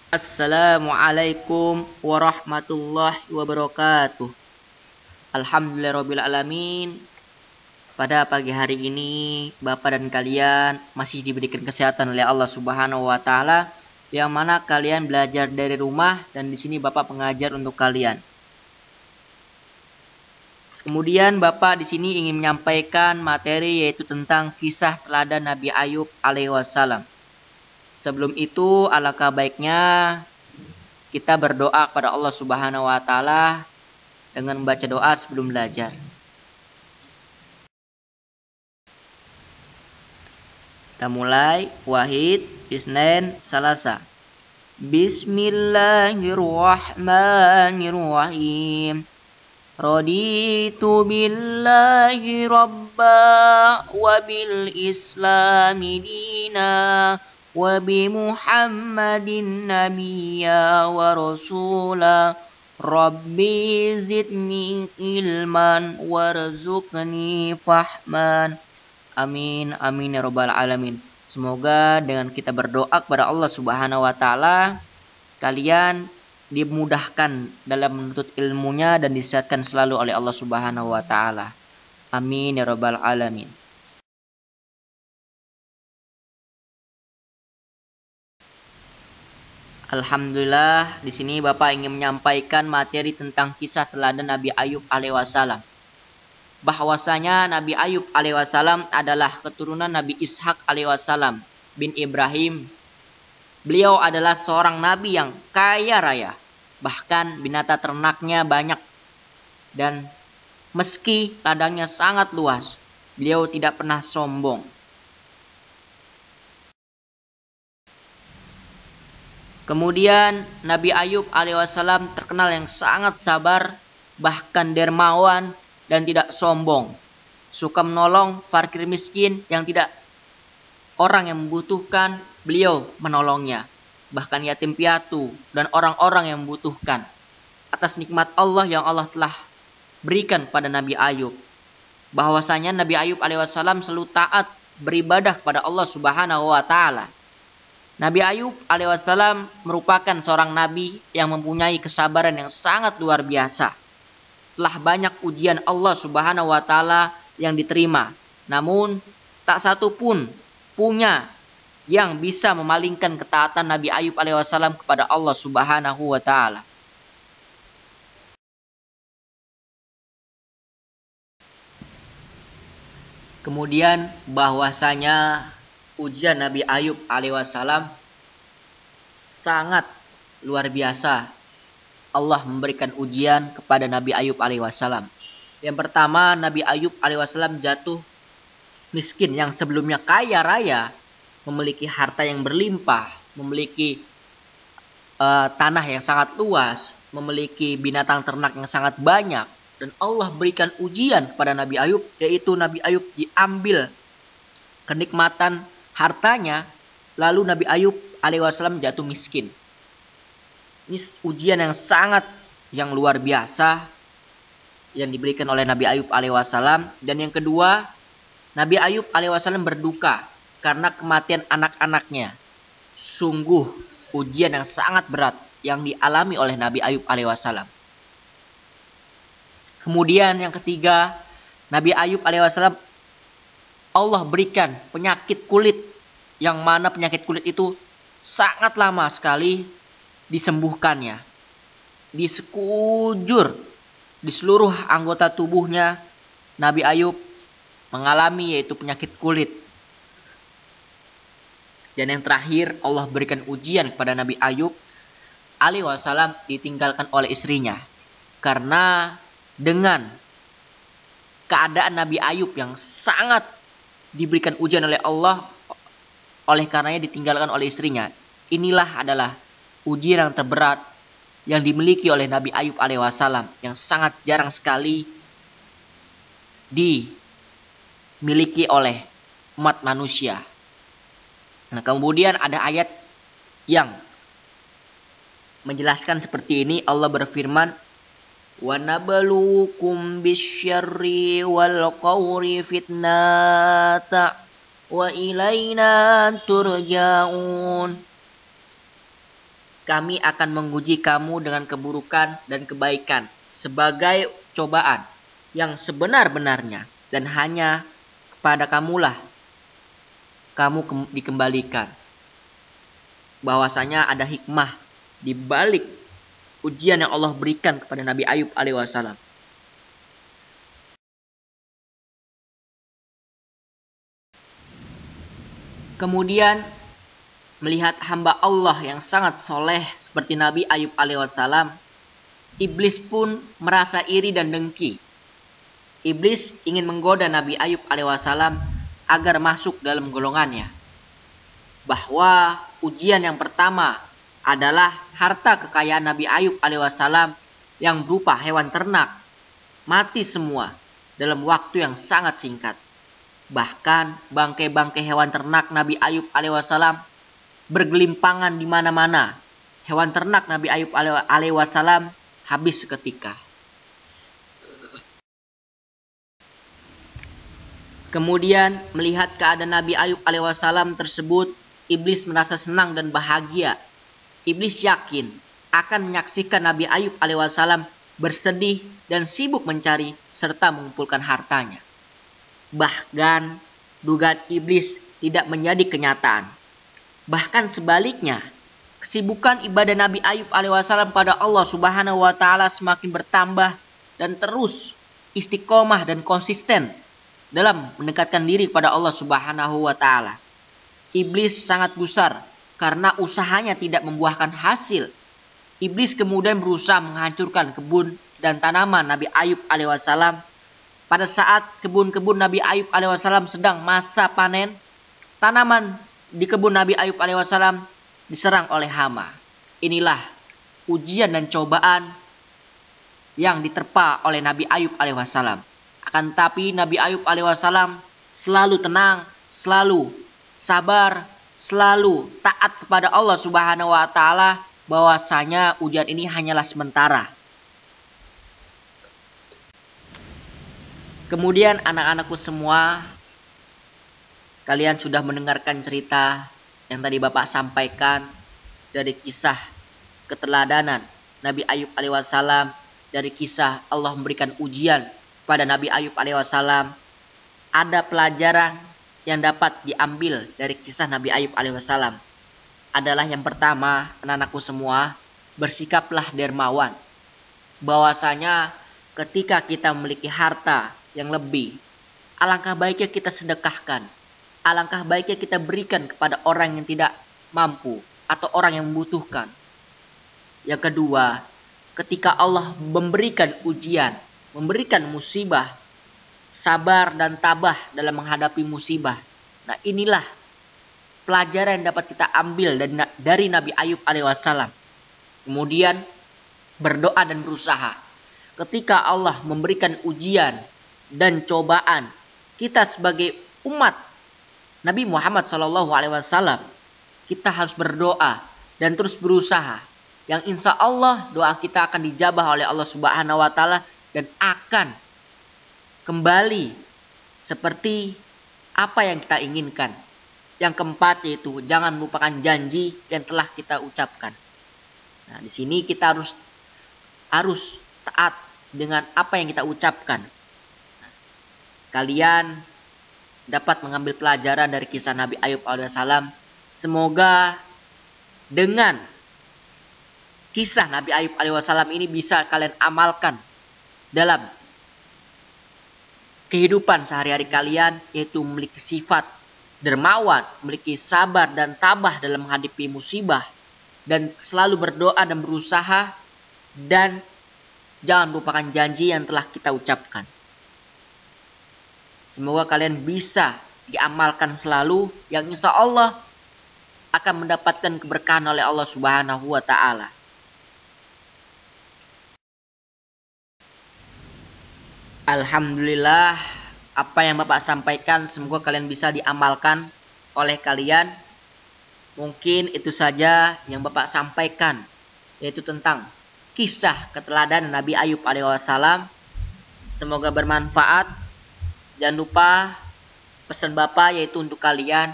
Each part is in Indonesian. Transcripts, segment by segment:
Assalamualaikum warahmatullahi wabarakatuh. Alhamdulillahirrabbilalamin. Pada pagi hari ini Bapak dan kalian masih diberikan kesehatan oleh Allah Subhanahu wa taala, yang mana kalian belajar dari rumah dan di sini Bapak pengajar untuk kalian. Kemudian Bapak di sini ingin menyampaikan materi yaitu tentang kisah teladan Nabi Ayub alaihi wassalam. Sebelum itu, alangkah baiknya kita berdoa kepada Allah Subhanahu wa taala dengan membaca doa sebelum belajar. Kita mulai. Wahid, Isnin, Salasa. Bismillahirrahmanirrahim. Raditu billahi rabba wa bil islami dina wa bi Muhammadin nabiyya wa rasula. Rabbi zidni ilman warzuqni fahman. Amin amin ya rabbal alamin. Semoga dengan kita berdoa kepada Allah Subhanahu wa taala, kalian dimudahkan dalam menuntut ilmunya dan disehatkan selalu oleh Allah Subhanahu wa taala. Amin ya rabbal alamin. Alhamdulillah, di sini Bapak ingin menyampaikan materi tentang kisah teladan Nabi Ayub alaihi wassalam. Bahwasanya Nabi Ayub alaihi wassalam adalah keturunan Nabi Ishak alaihi wassalam bin Ibrahim. Beliau adalah seorang nabi yang kaya raya, bahkan binatang ternaknya banyak, dan meski ladangnya sangat luas, beliau tidak pernah sombong. Kemudian Nabi Ayub alaihissalam terkenal yang sangat sabar, bahkan dermawan dan tidak sombong. Suka menolong fakir miskin yang tidak orang yang membutuhkan, beliau menolongnya. Bahkan yatim piatu dan orang-orang yang membutuhkan. Atas nikmat Allah yang Allah telah berikan pada Nabi Ayub. Bahwasanya Nabi Ayub alaihissalam selalu taat beribadah kepada Allah Subhanahu wa taala. Nabi Ayub alaihissalam merupakan seorang nabi yang mempunyai kesabaran yang sangat luar biasa. Telah banyak ujian Allah Subhanahu wa taala yang diterima, namun tak satu pun punya yang bisa memalingkan ketaatan Nabi Ayub alaihissalam kepada Allah Subhanahu wa taala. Kemudian bahwasanya ujian Nabi Ayub alaihissalam sangat luar biasa. Allah memberikan ujian kepada Nabi Ayub alaihissalam. Yang pertama, Nabi Ayub alaihissalam jatuh miskin yang sebelumnya kaya raya, memiliki harta yang berlimpah, memiliki tanah yang sangat luas, memiliki binatang ternak yang sangat banyak, dan Allah berikan ujian kepada Nabi Ayub, yaitu Nabi Ayub diambil kenikmatan hartanya, lalu Nabi Ayub alaihissalam jatuh miskin. Ini ujian yang sangat yang luar biasa yang diberikan oleh Nabi Ayub alaihissalam. Dan yang kedua, Nabi Ayub alaihissalam berduka karena kematian anak-anaknya. Sungguh ujian yang sangat berat yang dialami oleh Nabi Ayub alaihissalam. Kemudian yang ketiga, Nabi Ayub alaihissalam Allah berikan penyakit kulit, yang mana penyakit kulit itu sangat lama sekali disembuhkannya. Di sekujur, di seluruh anggota tubuhnya, Nabi Ayub mengalami yaitu penyakit kulit. Dan yang terakhir, Allah berikan ujian kepada Nabi Ayub alaihissalam ditinggalkan oleh istrinya. Karena dengan keadaan Nabi Ayub yang sangat diberikan ujian oleh Allah, oleh karenanya ditinggalkan oleh istrinya. Inilah adalah ujian yang terberat yang dimiliki oleh Nabi Ayub alaihissalam, yang sangat jarang sekali dimiliki oleh umat manusia. Nah, kemudian ada ayat yang menjelaskan seperti ini. Allah berfirman, wa nabluukum bisyarri wal qawri fitnata wa ilaina turja'un. kami akan menguji kamu dengan keburukan dan kebaikan sebagai cobaan yang sebenar-benarnya, dan hanya kepada kamulah kamu dikembalikan. Bahwasanya ada hikmah di balik ujian yang Allah berikan kepada Nabi Ayub alaihissalam. Kemudian melihat hamba Allah yang sangat soleh seperti Nabi Ayub alaihissalam, iblis pun merasa iri dan dengki. Iblis ingin menggoda Nabi Ayub alaihissalam agar masuk dalam golongannya. Bahwa ujian yang pertama adalah harta kekayaan Nabi Ayub alaihissalam yang berupa hewan ternak mati semua dalam waktu yang sangat singkat. Bahkan bangkai-bangkai hewan ternak Nabi Ayub alaihissalam bergelimpangan di mana-mana. Hewan ternak Nabi Ayub alaihissalam habis seketika. Kemudian melihat keadaan Nabi Ayub alaihissalam tersebut, iblis merasa senang dan bahagia. Iblis yakin akan menyaksikan Nabi Ayub alaihissalam bersedih dan sibuk mencari serta mengumpulkan hartanya. Bahkan dugaan iblis tidak menjadi kenyataan. Bahkan sebaliknya, kesibukan ibadah Nabi Ayub alaihissalam pada Allah Subhanahu wa taala semakin bertambah dan terus istiqomah dan konsisten dalam mendekatkan diri kepada Allah Subhanahu wa taala. Iblis sangat gusar karena usahanya tidak membuahkan hasil. Iblis kemudian berusaha menghancurkan kebun dan tanaman Nabi Ayub alaihissalam. Pada saat kebun-kebun Nabi Ayub alaihissalam sedang masa panen, tanaman di kebun Nabi Ayub alaihissalam diserang oleh hama. Inilah ujian dan cobaan yang diterpa oleh Nabi Ayub alaihissalam. Akan tapi Nabi Ayub alaihissalam selalu tenang, selalu sabar, selalu taat kepada Allah Subhanahu wa taala, bahwasanya ujian ini hanyalah sementara. Kemudian anak-anakku semua, kalian sudah mendengarkan cerita yang tadi Bapak sampaikan dari kisah keteladanan Nabi Ayub alaihissalam, dari kisah Allah memberikan ujian pada Nabi Ayub alaihissalam. Ada pelajaran yang dapat diambil dari kisah Nabi Ayub alaihissalam. Adalah yang pertama, anak-anakku semua, bersikaplah dermawan. Bahwasanya ketika kita memiliki harta yang lebih, alangkah baiknya kita sedekahkan. Alangkah baiknya kita berikan kepada orang yang tidak mampu atau orang yang membutuhkan. Yang kedua, ketika Allah memberikan ujian, memberikan musibah, sabar dan tabah dalam menghadapi musibah. Nah, inilah pelajaran yang dapat kita ambil dari Nabi Ayub alaihissalam. Kemudian berdoa dan berusaha. Ketika Allah memberikan ujian dan cobaan, kita sebagai umat Nabi Muhammad SAW, kita harus berdoa dan terus berusaha. Yang insya Allah doa kita akan dijabah oleh Allah Subhanahu wa taala dan akan kembali seperti apa yang kita inginkan. Yang keempat yaitu jangan melupakan janji yang telah kita ucapkan. Nah, di sini kita harus taat dengan apa yang kita ucapkan. Kalian dapat mengambil pelajaran dari kisah Nabi Ayub alaihissalam. Semoga dengan kisah Nabi Ayub alaihissalam ini bisa kalian amalkan dalam kehidupan sehari-hari kalian, yaitu memiliki sifat dermawan, memiliki sabar dan tabah dalam menghadapi musibah, dan selalu berdoa dan berusaha, dan jangan lupakan janji yang telah kita ucapkan. Semoga kalian bisa diamalkan selalu, yang insya Allah akan mendapatkan keberkahan oleh Allah Subhanahu wa taala. Alhamdulillah, apa yang Bapak sampaikan semoga kalian bisa diamalkan oleh kalian. Mungkin itu saja yang Bapak sampaikan, yaitu tentang kisah keteladanan Nabi Ayub alaihissalam. Semoga bermanfaat. Jangan lupa pesan Bapak yaitu untuk kalian,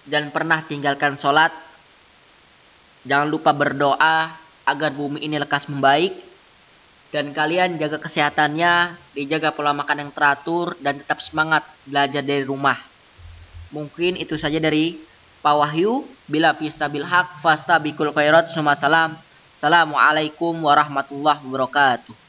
jangan pernah tinggalkan sholat. Jangan lupa berdoa agar bumi ini lekas membaik. Dan kalian jaga kesehatannya, dijaga pola makan yang teratur, dan tetap semangat belajar dari rumah. Mungkin itu saja dari Pak Wahyu. Bila fistabil haq fastabikul khairat. Assalamualaikum warahmatullahi wabarakatuh.